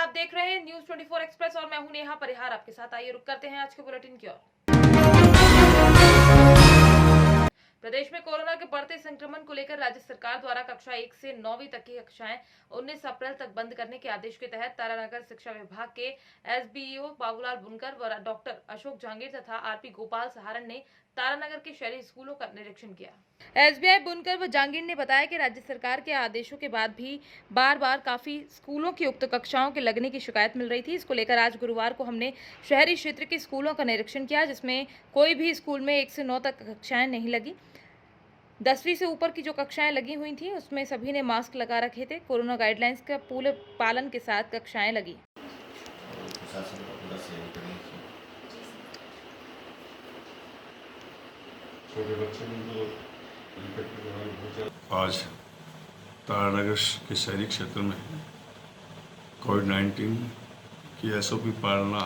आप देख रहे हैं न्यूज 24 एक्सप्रेस और मैं हूं नेहा परिहार आपके साथ। आइए रुक करते हैं आज के बुलेटिन की ओर। प्रदेश में कोरोना के बढ़ते संक्रमण को लेकर राज्य सरकार द्वारा कक्षा 1 से 9वीं तक की कक्षाएं 19 अप्रैल तक बंद करने के आदेश के तहत तारानगर शिक्षा विभाग के एसबीईओ बाबूलाल बुनकर व डॉक्टर अशोक जहांगीर तथा आरपी गोपाल सहारण ने तारानगर के शहरी स्कूलों का निरीक्षण किया। एसबीआई बुनकर व जहांगीर ने बताया कि राज्य सरकार के आदेशों के बाद भी बार बार काफी स्कूलों की उक्त कक्षाओं के लगने की शिकायत मिल रही थी। इसको लेकर आज गुरुवार को हमने शहरी क्षेत्र के स्कूलों का निरीक्षण किया, जिसमें कोई भी स्कूल में 1 से 9 तक कक्षाएं नहीं लगी। 10वीं से ऊपर की जो कक्षाएं लगी हुई थी उसमें सभी ने मास्क लगा रखे थे। कोरोना गाइडलाइंस का पूरे पालन के साथ कक्षाएं लगी। आज तारानगर के शहरी क्षेत्र में कोविड-19 की एसओपी पालना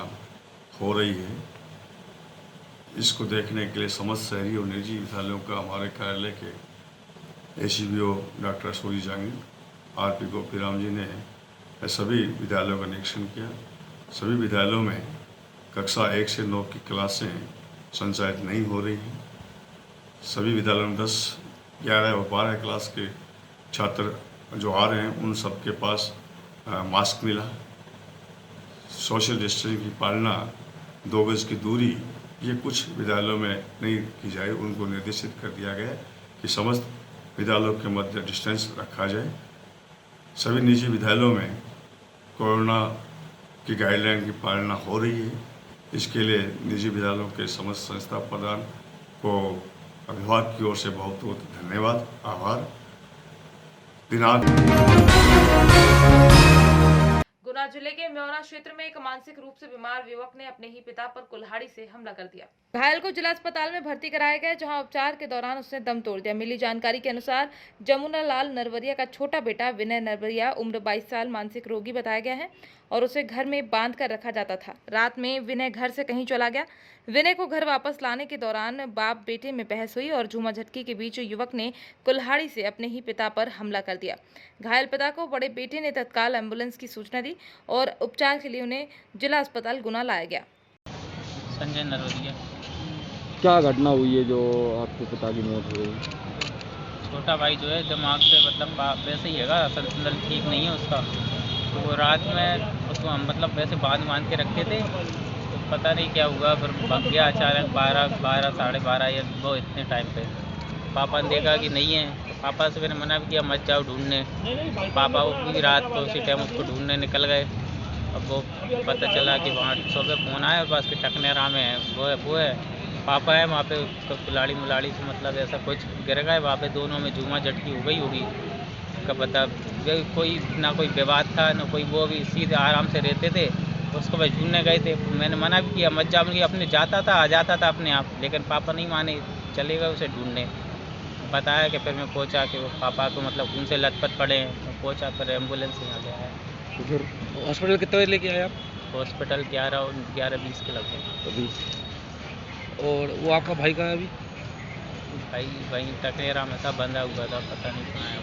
हो रही है। इसको देखने के लिए समस्त शहरी और निजी विद्यालयों का हमारे कार्यालय के एसीबीओ डॉक्टर अशोक जहांगीर, आरपी गोपीराम जी ने सभी विद्यालयों का निरीक्षण किया। सभी विद्यालयों में कक्षा 1 से 9 की क्लासें संचालित नहीं हो रही हैं। सभी विद्यालयों में 10, 11 और 12 क्लास के छात्र जो आ रहे हैं उन सब के पास मास्क मिला। सोशल डिस्टेंसिंग की पालना, 2 गज की दूरी, ये कुछ विद्यालयों में नहीं की जाए। उनको निर्देशित कर दिया गया कि समस्त विद्यालयों के मध्य डिस्टेंस रखा जाए। सभी निजी विद्यालयों में कोरोना की गाइडलाइन की पालना हो रही है। इसके लिए निजी विद्यालयों के समस्त संस्था प्रधान को विभाग की ओर से बहुत बहुत धन्यवाद, आभार। गुना जिले के म्योना क्षेत्र में एक मानसिक रूप से बीमार युवक ने अपने ही पिता पर कुल्हाड़ी से हमला कर दिया। घायल को जिला अस्पताल में भर्ती कराया गया, जहां उपचार के दौरान उसने दम तोड़ दिया। मिली जानकारी के अनुसार जमुना लाल नरवरिया का छोटा बेटा विनय नरवरिया उम्र 22 साल मानसिक रोगी बताया गया है और उसे घर में बांध कर रखा जाता था। रात में विनय घर से कहीं चला गया। विनय को घर वापस लाने के दौरान बाप बेटे में बहस हुई और झूमा झटकी के बीच युवक ने कुल्हाड़ी से अपने ही पिता पर हमला कर दिया। घायल पिता को बड़े बेटे ने तत्काल एम्बुलेंस की सूचना दी और उपचार के लिए उन्हें जिला अस्पताल गुना लाया गया। संजय नरवरिया। क्या घटना हुई है जो आपके पिता की मौत हो गई? छोटा भाई जो है दिमाग से मतलब वैसे ही है, संतुलन ठीक नहीं है उसका। तो वो रात में उसको हम मतलब वैसे बांध के रखे थे, तो पता नहीं क्या हुआ, फिर भाग गया अचानक 12 साढ़े 12 या वो इतने टाइम पे। पापा ने देखा कि नहीं है, तो पापा से मैंने मना भी किया मत जाओ ढूंढने। पापा वो पूरी रात को उसी टाइम उसको ढूंढने निकल गए। अब वो पता चला कि वहाँ सुबह फ़ोन आया बस कि टकनेरा में है, वो है पापा है वहाँ पे। उसको कुल्हाड़ी से मतलब ऐसा कुछ गिर गए वहाँ पे, दोनों में झूमा झटकी हो गई होगी। उसका पता कोई ना कोई विवाद था ना कोई, वो भी सीधे आराम से रहते थे। उसको भाई ढूंढने गए थे, मैंने मना भी किया मत जाओ, अपने जाता था आ जाता था अपने आप, लेकिन पापा नहीं माने, चले गए उसे ढूंढने। बताया कि फिर मैं पहुंचा कि वो पापा को मतलब उनसे लथपथ पड़े हैं, तो पहुंचा फिर एम्बुलेंस यहाँ गया है। तो फिर हॉस्पिटल कितने बजे लेके आए आप? हॉस्पिटल 11:20 के लगभग। और वो आपका भाई का है अभी? भाई वहीं टकरेरा में था, बंधा हुआ था, पता नहीं कहाँ है।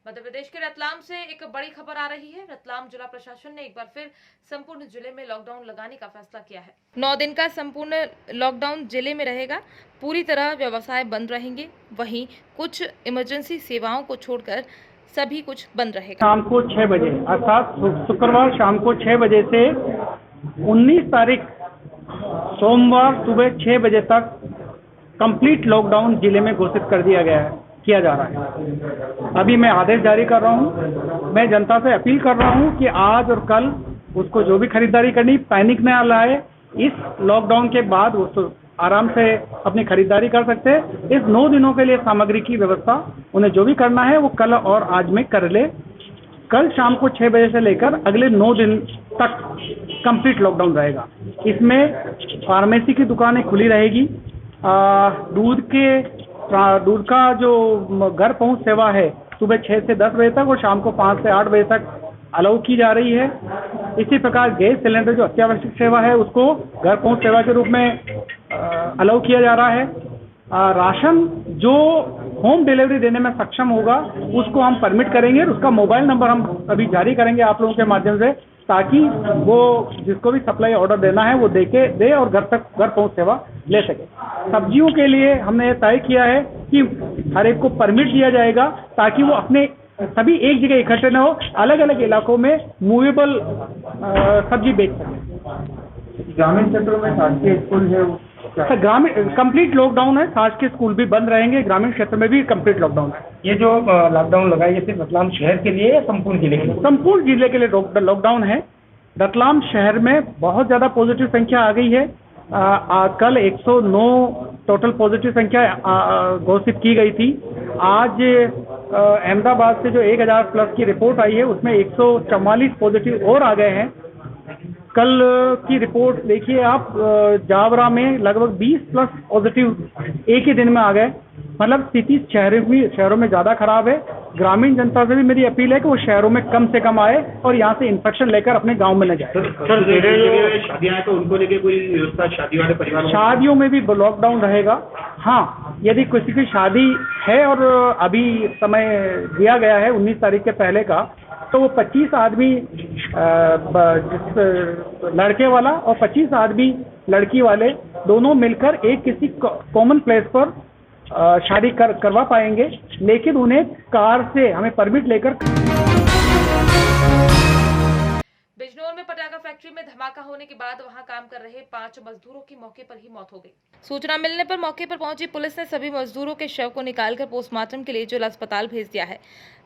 मध्य प्रदेश के रतलाम से एक बड़ी खबर आ रही है। रतलाम जिला प्रशासन ने एक बार फिर संपूर्ण जिले में लॉकडाउन लगाने का फैसला किया है। 9 दिन का संपूर्ण लॉकडाउन जिले में रहेगा। पूरी तरह व्यवसाय बंद रहेंगे, वहीं कुछ इमरजेंसी सेवाओं को छोड़कर सभी कुछ बंद रहेगा। शाम को 6 बजे अर्थात शुक्रवार शाम को 6 बजे से 19 तारीख सोमवार सुबह 6 बजे तक कंप्लीट लॉकडाउन जिले में घोषित कर दिया गया है, किया जा रहा है। अभी मैं आदेश जारी कर रहा हूँ। मैं जनता से अपील कर रहा हूँ कि आज और कल उसको जो भी खरीदारी करनी पैनिक न लाए। इस लॉकडाउन के बाद वो आराम से अपनी खरीदारी कर सकते हैं। इस 9 दिनों के लिए सामग्री की व्यवस्था उन्हें जो भी करना है वो कल और आज में कर ले। कल शाम को 6 बजे से लेकर अगले 9 दिन तक कंप्लीट लॉकडाउन रहेगा। इसमें फार्मेसी की दुकानें खुली रहेगी। दूध का जो घर पहुंच सेवा है सुबह 6 से 10 बजे तक और शाम को 5 से 8 बजे तक अलाउ की जा रही है। इसी प्रकार गैस सिलेंडर जो अत्यावश्यक सेवा है उसको घर पहुंच सेवा के रूप में अलाउ किया जा रहा है। राशन जो होम डिलीवरी देने में सक्षम होगा उसको हम परमिट करेंगे और उसका मोबाइल नंबर हम अभी जारी करेंगे आप लोगों के माध्यम से, ताकि वो जिसको भी सप्लाई ऑर्डर देना है वो दे और घर पहुंच सेवा ले सके। सब्जियों के लिए हमने तय किया है कि हर एक को परमिट दिया जाएगा ताकि वो अपने सभी एक जगह इकट्ठे न हो, अलग अलग इलाकों में मूवेबल सब्जी बेच सकें। ग्रामीण क्षेत्रों में शासकीय स्कूल है सर, ग्रामीण कंप्लीट लॉकडाउन है, शासकीय स्कूल भी बंद रहेंगे, ग्रामीण क्षेत्र में भी कंप्लीट लॉकडाउन है। ये जो लॉकडाउन लगाई है सिर्फ रतलाम शहर के लिए या संपूर्ण जिले के लिए? संपूर्ण जिले के लिए लॉकडाउन है। रतलाम शहर में बहुत ज़्यादा पॉजिटिव संख्या आ गई है। कल 109 टोटल पॉजिटिव संख्या घोषित की गई थी। आज अहमदाबाद से जो 1000 प्लस की रिपोर्ट आई है उसमें 144 पॉजिटिव और आ गए हैं। कल की रिपोर्ट देखिए आप, जावरा में लगभग 20 प्लस पॉजिटिव एक ही दिन में आ गए। मतलब स्थिति शहरों में ज़्यादा खराब है। ग्रामीण जनता से भी मेरी अपील है कि वो शहरों में कम से कम आए और यहाँ से इन्फेक्शन लेकर अपने गांव में न जाए। सर, शादियां तो उनको लेके कोई व्यवस्था, शादी वाले परिवार? शादियों में भी लॉकडाउन रहेगा। हाँ, यदि किसी की शादी है और अभी समय दिया गया है 19 तारीख के पहले का, तो वो 25 आदमी लड़के वाला और 25 आदमी लड़की वाले दोनों मिलकर एक किसी कॉमन प्लेस पर शादी करवा पाएंगे, लेकिन उन्हें कार से हमें परमिट लेकर। बिजनौर में पटाखा फैक्ट्री में धमाका होने के बाद वहां काम कर रहे 5 मजदूरों की मौके पर ही मौत हो गई। सूचना मिलने पर मौके पर पहुंची पुलिस ने सभी मजदूरों के शव को निकालकर पोस्टमार्टम के लिए जिला अस्पताल भेज दिया है।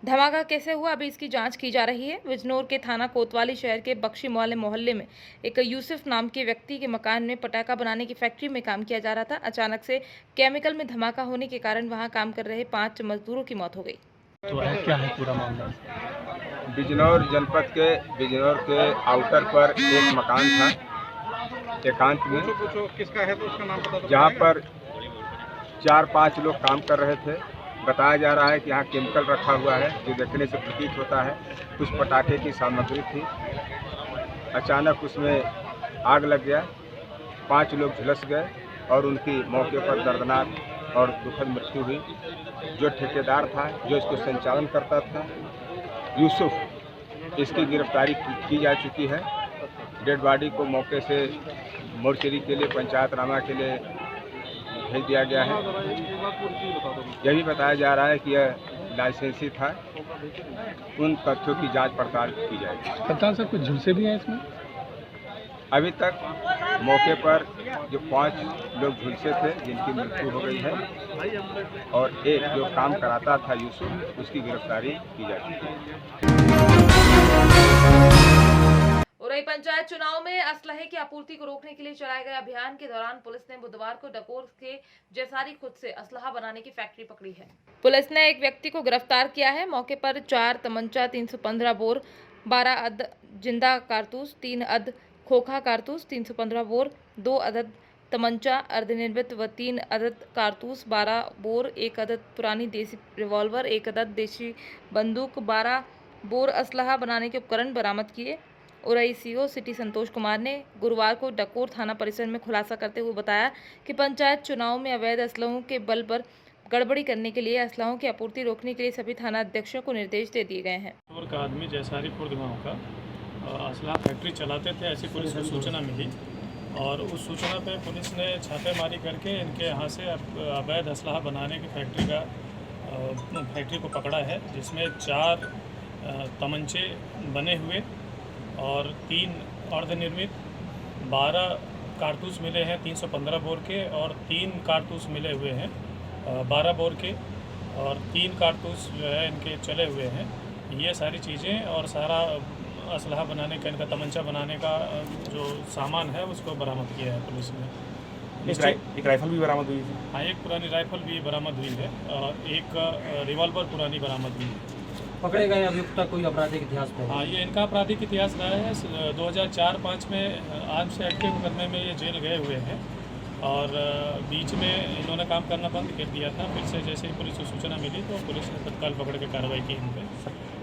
धमाका कैसे हुआ अभी इसकी जांच की जा रही है। बिजनौर के थाना कोतवाली शहर के बख्शी मोहल्ले में एक यूसुफ नाम के व्यक्ति के मकान में पटाखा बनाने की फैक्ट्री में काम किया जा रहा था। अचानक से केमिकल में धमाका होने के कारण वहां काम कर रहे 5 मजदूरों की मौत हो गई। तो क्या है पूरा मामला? बिजनौर जनपद के बिजनौर के आउटर पर एक मकान था एकांत में, किसका है तो उसका नाम बता दो। जहाँ पर 4-5 लोग काम कर रहे थे। बताया जा रहा है कि यहाँ केमिकल रखा हुआ है जो देखने से प्रतीत होता है कुछ पटाखे की सामग्री थी। अचानक उसमें आग लग गया, 5 लोग झुलस गए और उनकी मौके पर दर्दनाक और दुखद मृत्यु हुई। जो ठेकेदार था, जो इसको संचालन करता था, यूसुफ, इसकी गिरफ्तारी की जा चुकी है। डेड बॉडी को मौके से मोर्चरी के लिए पंचायतनामा के लिए भेज दिया गया है। यह भी बताया जा रहा है कि यह लाइसेंसी था। उन तथ्यों की जांच पड़ताल की जाएगी। कप्तान साहब कुछ झुलसे भी हैं इसमें? अभी तक मौके पर जो 5 लोग झुलसे थे जिनकी मृत्यु हो गई है और एक जो काम कराता था यूसुफ, उसकी गिरफ्तारी की जा चुकी है। उरई पंचायत चुनाव में असलहे की आपूर्ति को रोकने के लिए चलाए गए अभियान के दौरान पुलिस ने बुधवार को डकोर के जैसारी खुद से असलहा बनाने की फैक्ट्री पकड़ी है। पुलिस ने एक व्यक्ति को गिरफ्तार किया है। मौके पर 4 तमंचा, 315 बोर, 12 अद जिंदा कारतूस, 3 अद खोखा कारतूस, 315 बोर, 2 अदद तमंचा अर्धनिर्मित व 3 अदद कारतूस, 12 बोर, 1 अदद पुरानी देसी रिवॉल्वर, 1 अदद देसी बंदूक, 12 बोर असलहा बनाने के उपकरण बरामद किए। उरई सीओ सिटी संतोष कुमार ने गुरुवार को डकोर थाना परिसर में खुलासा करते हुए बताया कि पंचायत चुनाव में अवैध असलहों के बल पर गड़बड़ी करने के लिए असलहों की आपूर्ति रोकने के लिए सभी थाना अध्यक्षों को निर्देश दे दिए गए हैं। का आदमी जैसारी खुर्द का असलहा फैक्ट्री चलाते थे, ऐसी पुलिस को सूचना मिली और उस सूचना पे पुलिस ने छापेमारी करके इनके यहाँ से अवैध असलहा बनाने की फैक्ट्री को पकड़ा है, जिसमें 4 तमंचे बने हुए और 3 अर्धनिर्मित, 12 कारतूस मिले हैं 315 बोर के और 3 कारतूस मिले हुए हैं 12 बोर के और 3 कारतूस जो है इनके चले हुए हैं। ये सारी चीज़ें और सारा असलहा बनाने का, इनका तमंचा बनाने का जो सामान है उसको बरामद किया है पुलिस ने। एक राइफल भी बरामद हुई है? हाँ, एक पुरानी राइफल भी बरामद हुई है और एक रिवॉल्वर पुरानी बरामद हुई है। पकड़े गए अभियुक्त कोई आपराधिक इतिहास पे? हाँ, ये इनका आपराधिक इतिहास रहा है। 2004-5 में आर्म्स से एक्ट के मुकदमे में ये जेल गए हुए हैं और बीच में इन्होंने काम करना बंद कर दिया था। फिर से जैसे ही पुलिस को सूचना मिली तो पुलिस ने तत्काल पकड़ के कार्रवाई की इन पर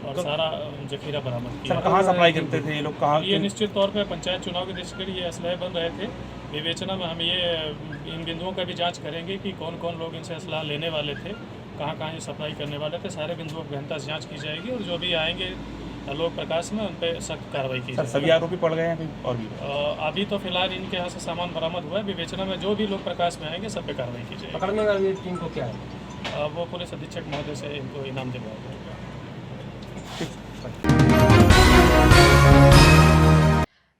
और सारा जखीरा बरामद किया। कहाँ सप्लाई करते थे ये लोग? कहाँ? ये निश्चित तौर पर पंचायत चुनाव के दृष्टि ये असलहे बन रहे थे विवेचना में हम ये इन बिंदुओं का भी जांच करेंगे कि कौन कौन लोग इनसे असलाह लेने वाले थे, कहाँ कहाँ ये सप्लाई करने वाले थे। सारे बिंदुओं पर गहनता से जाँच की जाएगी और जो भी आएंगे लोक प्रकाश में उन पर सख्त कार्रवाई की जाएगी। सभी आरोपी पड़ गए हैं और भी अभी तो फिलहाल इनके यहाँ से सामान बरामद हुआ है। विवेचना में जो भी लोक प्रकाश में आएंगे सब पे कार्रवाई की जाएगी। पकड़ने वाली टीम को क्या है? वो पुलिस अधीक्षक महोदय से इनको इनाम दिलवाया जाएगा।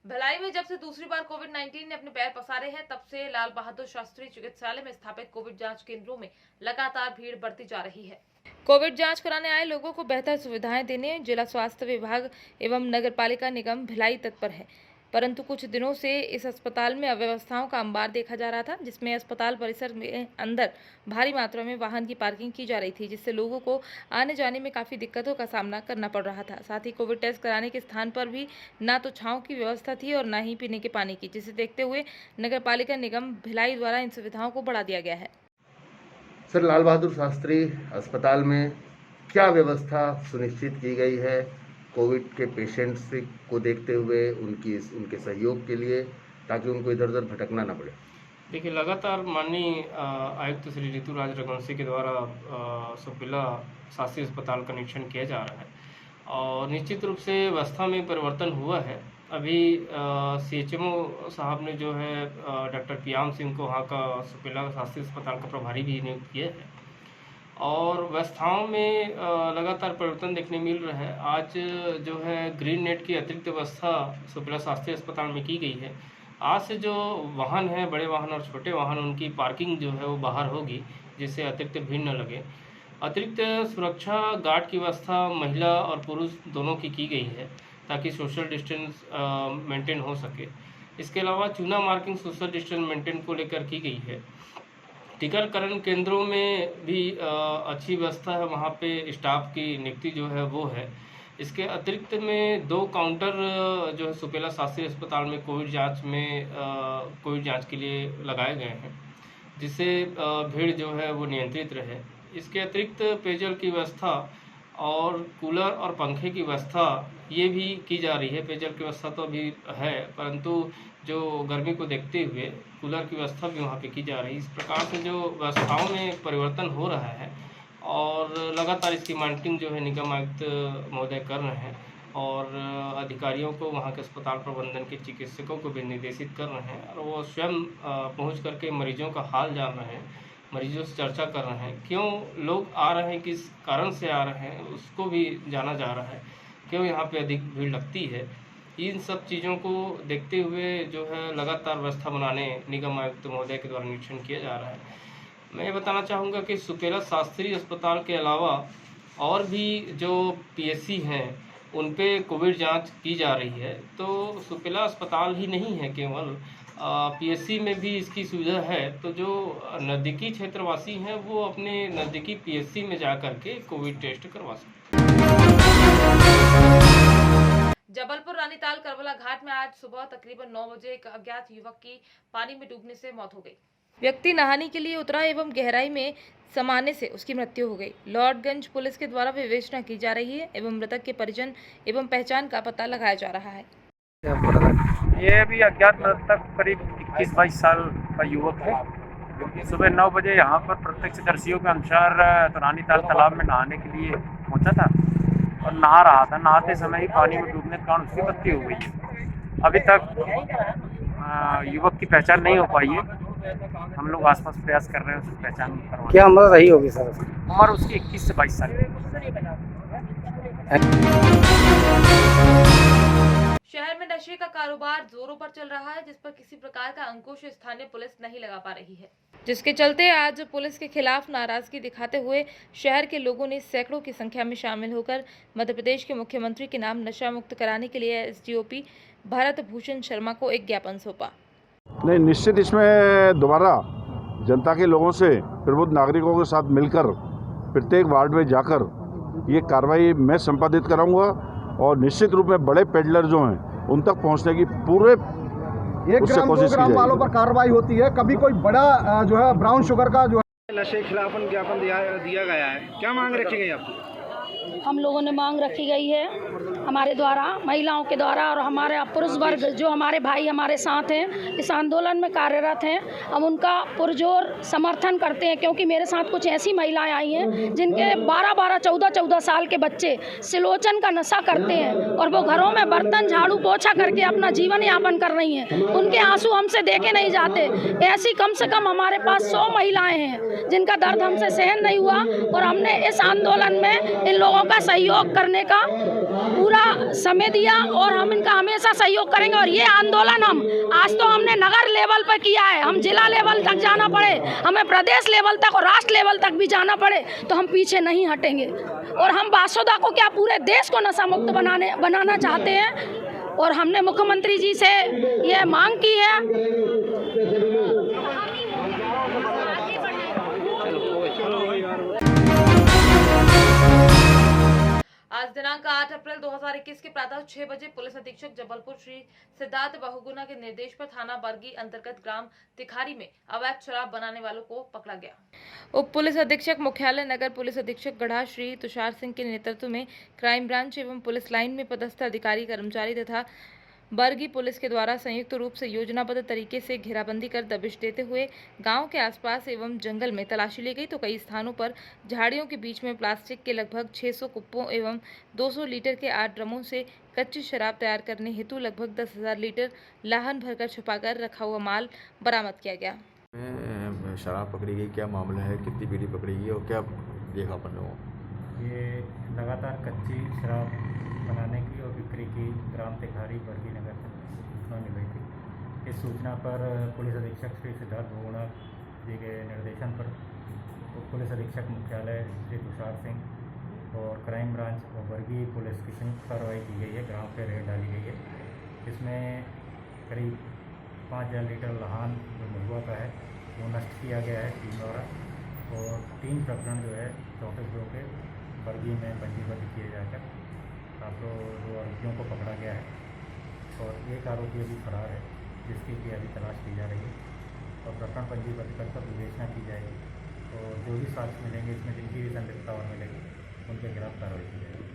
भिलाई में जब से दूसरी बार कोविड-19 ने अपने पैर पसारे हैं, तब से लाल बहादुर शास्त्री चिकित्सालय में स्थापित कोविड जांच केंद्रों में लगातार भीड़ बढ़ती जा रही है। कोविड जांच कराने आए लोगों को बेहतर सुविधाएं देने जिला स्वास्थ्य विभाग एवं नगरपालिका निगम भिलाई तत्पर है, परंतु कुछ दिनों से इस अस्पताल में अव्यवस्थाओं का अंबार देखा जा रहा था, जिसमें अस्पताल परिसर में अंदर भारी मात्रा में वाहन की पार्किंग की जा रही थी, जिससे लोगों को आने जाने में काफ़ी दिक्कतों का सामना करना पड़ रहा था। साथ ही कोविड टेस्ट कराने के स्थान पर भी ना तो छांव की व्यवस्था थी और ना ही पीने के पानी की, जिसे देखते हुए नगरपालिका निगम भिलाई द्वारा इन सुविधाओं को बढ़ा दिया गया है। सर, लाल बहादुर शास्त्री अस्पताल में क्या व्यवस्था सुनिश्चित की गई है कोविड के पेशेंट्स को देखते हुए उनके सहयोग के लिए, ताकि उनको इधर उधर भटकना ना पड़े? देखिए, लगातार माननीय आयुक्त श्री ऋतुराज रघुवंशी के द्वारा सुपेला शासकीय अस्पताल का निरीक्षण किया जा रहा है और निश्चित रूप से व्यवस्था में परिवर्तन हुआ है। अभी CHMO साहब ने जो है डॉक्टर पियाम सिंह को वहाँ का सुपेला शासकीय अस्पताल का प्रभारी भी नियुक्त किया है और व्यवस्थाओं में लगातार परिवर्तन देखने मिल रहा है। आज जो है ग्रीन नेट की अतिरिक्त व्यवस्था सुपेला शासकीय अस्पताल में की गई है। आज से जो वाहन है, बड़े वाहन और छोटे वाहन, उनकी पार्किंग जो है वो बाहर होगी, जिससे अतिरिक्त भीड़ न लगे। अतिरिक्त सुरक्षा गार्ड की व्यवस्था महिला और पुरुष दोनों की गई है, ताकि सोशल डिस्टेंस मेंटेन हो सके। इसके अलावा चूना मार्किंग सोशल डिस्टेंस मेंटेन को लेकर की गई है। टीकाकरण केंद्रों में भी अच्छी व्यवस्था है, वहाँ पे स्टाफ की नियुक्ति जो है वो है। इसके अतिरिक्त में 2 काउंटर जो है सुपेला शासकीय अस्पताल में कोविड जांच के लिए लगाए गए हैं, जिससे भीड़ जो है वो नियंत्रित रहे। इसके अतिरिक्त पेयजल की व्यवस्था और कूलर और पंखे की व्यवस्था ये भी की जा रही है। पेयजल की व्यवस्था तो अभी है, परंतु जो गर्मी को देखते हुए कूलर की व्यवस्था भी वहाँ पे की जा रही है। इस प्रकार से जो व्यवस्थाओं में परिवर्तन हो रहा है और लगातार इसकी मॉनिटरिंग जो है निगम आयुक्त महोदय कर रहे हैं और अधिकारियों को, वहाँ के अस्पताल प्रबंधन के चिकित्सकों को भी निर्देशित कर रहे हैं और वो स्वयं पहुँच करके मरीजों का हाल जान रहे हैं, मरीजों से चर्चा कर रहे हैं, क्यों लोग आ रहे हैं, किस कारण से आ रहे हैं, उसको भी जाना जा रहा है, क्यों यहाँ पे अधिक भीड़ लगती है। इन सब चीज़ों को देखते हुए जो है लगातार व्यवस्था बनाने निगम आयुक्त महोदय के द्वारा निरीक्षण किया जा रहा है। मैं ये बताना चाहूँगा कि सुपेला शास्त्री अस्पताल के अलावा और भी जो PSC हैं उन पे कोविड जांच की जा रही है। तो सुपेला अस्पताल ही नहीं है केवल, PSC में भी इसकी सुविधा है। तो जो नज़दीकी क्षेत्रवासी हैं वो अपने नज़दीकी PSC में जा कर के कोविड टेस्ट करवा सकते हैं। जबलपुर रानीताल करबला घाट में आज सुबह तकरीबन 9 बजे एक अज्ञात युवक की पानी में डूबने से मौत हो गई। व्यक्ति नहाने के लिए उतरा एवं गहराई में समाने से उसकी मृत्यु हो गई। लॉर्डगंज पुलिस के द्वारा विवेचना की जा रही है एवं मृतक के परिजन एवं पहचान का पता लगाया जा रहा है। ये अभी अज्ञात मृतक करीब 21-22 साल का युवक है। सुबह 9 बजे यहाँ पर प्रत्यक्षदर्शियों के अनुसार रानीताल तालाब में नहाने के लिए पहुँचा था और नहा रहा था। नहाते समय ही पानी में डूबने के कारण उसकी मृत्यु हो गई है। अभी तक युवक की पहचान नहीं हो पाई है। हम लोग आसपास प्रयास कर रहे हैं उसकी पहचान करवाने। क्या उम्र रही होगी सर? उम्र उसकी 21 से 22 साल है। शहर में नशे का कारोबार जोरों पर चल रहा है, जिस पर किसी प्रकार का अंकुश स्थानीय पुलिस नहीं लगा पा रही है, जिसके चलते आज पुलिस के खिलाफ नाराजगी दिखाते हुए शहर के लोगों ने सैकड़ों की संख्या में शामिल होकर मध्य प्रदेश के मुख्यमंत्री के नाम नशा मुक्त कराने के लिए SDOP भारत भूषण शर्मा को एक ज्ञापन सौंपा। नहीं, निश्चित इसमें दोबारा जनता के लोगों से, प्रबुद्ध नागरिकों के साथ मिलकर प्रत्येक वार्ड में जाकर ये कार्रवाई मैं संपादित कराऊंगा और निश्चित रूप में बड़े पेडलर जो हैं उन तक पहुंचने की पूरे उससे कोशिश की जाएगी। वालों पर कार्रवाई होती है, कभी कोई बड़ा जो है ब्राउन शुगर का जो नशे के खिलाफ ज्ञापन दिया गया है, क्या मांग रखी गई आपकी? हम लोगों ने मांग रखी गई है हमारे द्वारा, महिलाओं के द्वारा, और हमारे पुरुष वर्ग जो हमारे भाई हमारे साथ हैं, इस आंदोलन में कार्यरत हैं, हम उनका पुरजोर समर्थन करते हैं। क्योंकि मेरे साथ कुछ ऐसी महिलाएं आई हैं जिनके 12-12, 14-14 साल के बच्चे सिलोचन का नशा करते हैं और वो घरों में बर्तन झाड़ू पोछा करके अपना जीवन यापन कर रही हैं। उनके आंसू हमसे देखे नहीं जाते। ऐसी कम से कम हमारे पास 100 महिलाएं हैं जिनका दर्द हमसे सहन नहीं हुआ, और हमने इस आंदोलन में इन लोगों का सहयोग करने का पूरा समय दिया और हम इनका हमेशा सहयोग करेंगे। और ये आंदोलन आज तो हमने नगर लेवल पर किया है, हम जिला लेवल तक जाना पड़े, हमें प्रदेश लेवल तक और राष्ट्र लेवल तक भी जाना पड़े तो हम पीछे नहीं हटेंगे। और हम बासोदा को क्या पूरे देश को नशा मुक्त बनाना चाहते हैं, और हमने मुख्यमंत्री जी से ये मांग की है। आज दिनांक 8 अप्रैल 2021 के प्रातः 6 बजे पुलिस अधीक्षक जबलपुर श्री सिद्धार्थ बहुगुना के निर्देश पर थाना बरगी अंतर्गत ग्राम तिखारी में अवैध शराब बनाने वालों को पकड़ा गया। उप पुलिस अधीक्षक मुख्यालय नगर पुलिस अधीक्षक गढ़ा श्री तुषार सिंह के नेतृत्व में क्राइम ब्रांच एवं पुलिस लाइन में पदस्थ अधिकारी कर्मचारी तथा बरगी पुलिस के द्वारा संयुक्त रूप से योजनाबद्ध तरीके से घेराबंदी कर दबिश देते हुए गांव के आसपास एवं जंगल में तलाशी ली गई तो कई स्थानों पर झाड़ियों के बीच में प्लास्टिक के लगभग 600 कुप्पों एवं 200 लीटर के 8 ड्रमों से कच्ची शराब तैयार करने हेतु लगभग 10,000 लीटर लाहन भरकर छुपाकर रखा हुआ माल बरामद किया गया। शराब पकड़ी गई, क्या मामला है, कितनी बीड़ी पकड़ी गई और क्या देखा अपन लोगों? ये लगातार कच्ची शराब बनाने की और बिक्री की ग्राम तिखारी बरगी नगर से सूचना मिल रही थी। इस सूचना पर पुलिस अधीक्षक श्री सिद्धार्थ बहुगुणा जी के निर्देशन पर पुलिस अधीक्षक मुख्यालय श्री तुषार सिंह और क्राइम ब्रांच और बरगी पुलिस की संयुक्त कार्रवाई की गई है। ग्राम पर रेड डाली गई है। इसमें करीब 5,000 लीटर लाहन जो महुआ का है वो नष्ट किया गया है टीम द्वारा, और 3 प्रकरण जो है 34 लोगों के बरगी में पंजीबद्ध किए जाकर आप लोग 2 आरोपियों को पकड़ा गया है और 1 आरोपी अभी फरार है जिसकी कि अभी तलाश की जा रही है और प्रकरण पंजीबद्ध कर विवेचना की जाएगी। तो जो भी साक्ष्य मिलेंगे इसमें जिनकी भी संलिप्तता और मिलेगी उन पर गिरफ्त कार्रवाई की जाएगी।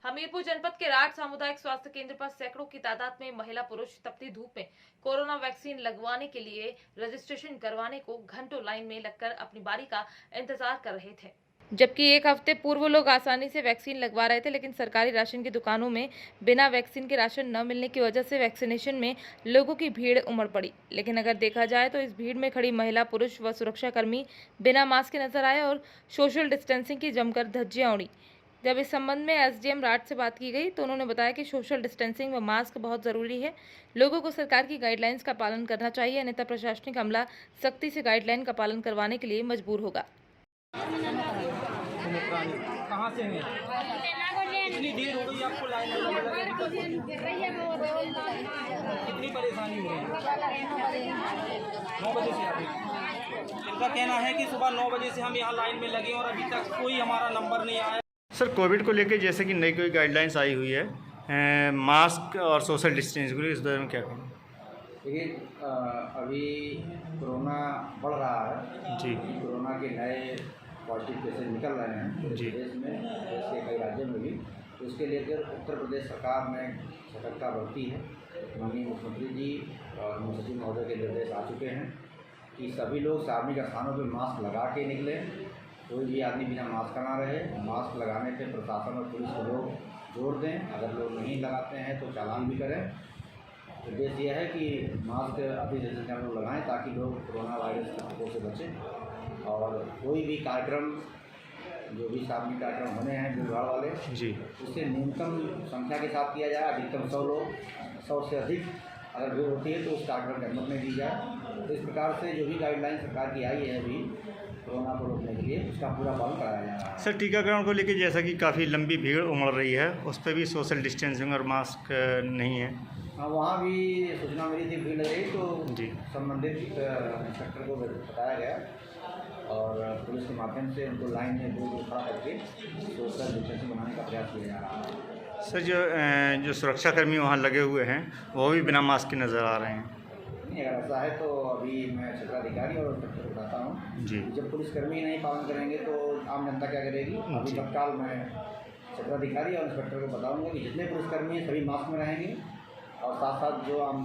हमीरपुर जनपद के राठ सामुदायिक स्वास्थ्य केंद्र पर सैकड़ों की तादाद में महिला पुरुष तपती धूप में कोरोना वैक्सीन लगवाने के लिए रजिस्ट्रेशन करवाने को घंटों लाइन में लगकर अपनी बारी का इंतजार कर रहे थे। जबकि एक हफ्ते पूर्व लोग आसानी से वैक्सीन लगवा रहे थे, लेकिन सरकारी राशन की दुकानों में बिना वैक्सीन के राशन न मिलने की वजह से वैक्सीनेशन में लोगों की भीड़ उमड़ पड़ी। लेकिन अगर देखा जाए तो इस भीड़ में खड़ी महिला, पुरुष व सुरक्षाकर्मी बिना मास्क के नजर आए और सोशल डिस्टेंसिंग की जमकर धज्जियां उड़ी। जब इस संबंध में एसडीएम राठ से बात की गई तो उन्होंने बताया कि सोशल डिस्टेंसिंग व मास्क बहुत ज़रूरी है। लोगों को सरकार की गाइडलाइंस का पालन करना चाहिए, अन्यथा प्रशासनिक अमला सख्ती से गाइडलाइन का पालन करवाने के लिए मजबूर होगा। कहाँ से हैं? इतनी देर हो गई आपको लाइन में, कितनी परेशानी हो रही है? 9 बजे से अभी इनका कहना है कि सुबह 9 बजे से हम यहाँ लाइन में लगे और अभी तक कोई हमारा नंबर नहीं आया। सर, कोविड को लेकर जैसे कि नई कोई गाइडलाइंस आई हुई है, मास्क और सोशल डिस्टेंसिंग के लिए, इस दौरान में क्या करें? देखिए, अभी कोरोना बढ़ रहा है जी। कोरोना के नए पॉजिटिव केसेज निकल रहे हैं पूरे प्रदेश में, देश के कई राज्यों में भी। तो इसके लेकर उत्तर प्रदेश सरकार ने सतर्कता बरती है। माननीय मुख्यमंत्री जी और मुख्य सचिव महोदय के निर्देश आ चुके हैं कि सभी लोग सार्वजनिक स्थानों पर मास्क लगा के निकलें, कोई भी आदमी बिना मास्क ना रहे। मास्क लगाने पर प्रशासन और पुलिस को लोग जोर दें, अगर लोग नहीं लगाते हैं तो चालान भी करें। उद्देश्य यह है कि मास्क अधिक से अधिक लोग लगाएं ताकि लोग कोरोना वायरस के खतरों से बचें। और कोई भी कार्यक्रम, जो भी सार्वजनिक कार्यक्रम होने हैं भीड़ भाड़ वाले जी, उससे न्यूनतम संख्या के साथ किया जाए। अधिकतम 100 लोग, 100 से अधिक अगर भीड़ होती है तो उस कार्यक्रम की अनुमति नहीं दी जाए। तो इस प्रकार से जो भी गाइडलाइन सरकार की आई है अभी कोरोना को रोकने के लिए, उसका पूरा पालन कराया जा रहा है। सर, टीकाकरण को लेकर जैसा कि काफ़ी लंबी भीड़ उमड़ रही है, उस पर भी सोशल डिस्टेंसिंग और मास्क नहीं है। हाँ, वहाँ भी सूचना मिली थी भीड़ लग रही, तो जी संबंधित इंस्पेक्टर को बताया गया और पुलिस के माध्यम से उनको लाइन में दूर खड़ा करके सोशल डिस्टेंसिंग बनाने का प्रयास किया जा रहा है। सर, जो सुरक्षाकर्मी वहाँ लगे हुए हैं वो भी बिना मास्क के नज़र आ रहे हैं। नहीं। अगर ऐसा है तो अभी मैं क्षेत्राधिकारी और इंस्पेक्टर को बताता हूँ जी। जब पुलिसकर्मी नहीं पालन करेंगे तो आम जनता क्या करेगी। अभी जी। तत्काल मैं क्षेत्राधिकारी और इंस्पेक्टर को बताऊँगा कि जितने पुलिसकर्मी हैं सभी मास्क में रहेंगे और साथ साथ जो आम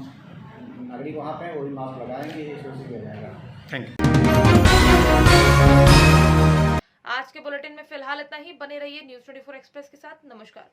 नागरिक वहाँ पे हैं वो भी मास्क लगाएंगे, ये सुनिश्चित किया जाएगा। Thank you. आज के बुलेटिन में फिलहाल इतना ही। बने रहिए न्यूज़ 24 एक्सप्रेस के साथ। नमस्कार।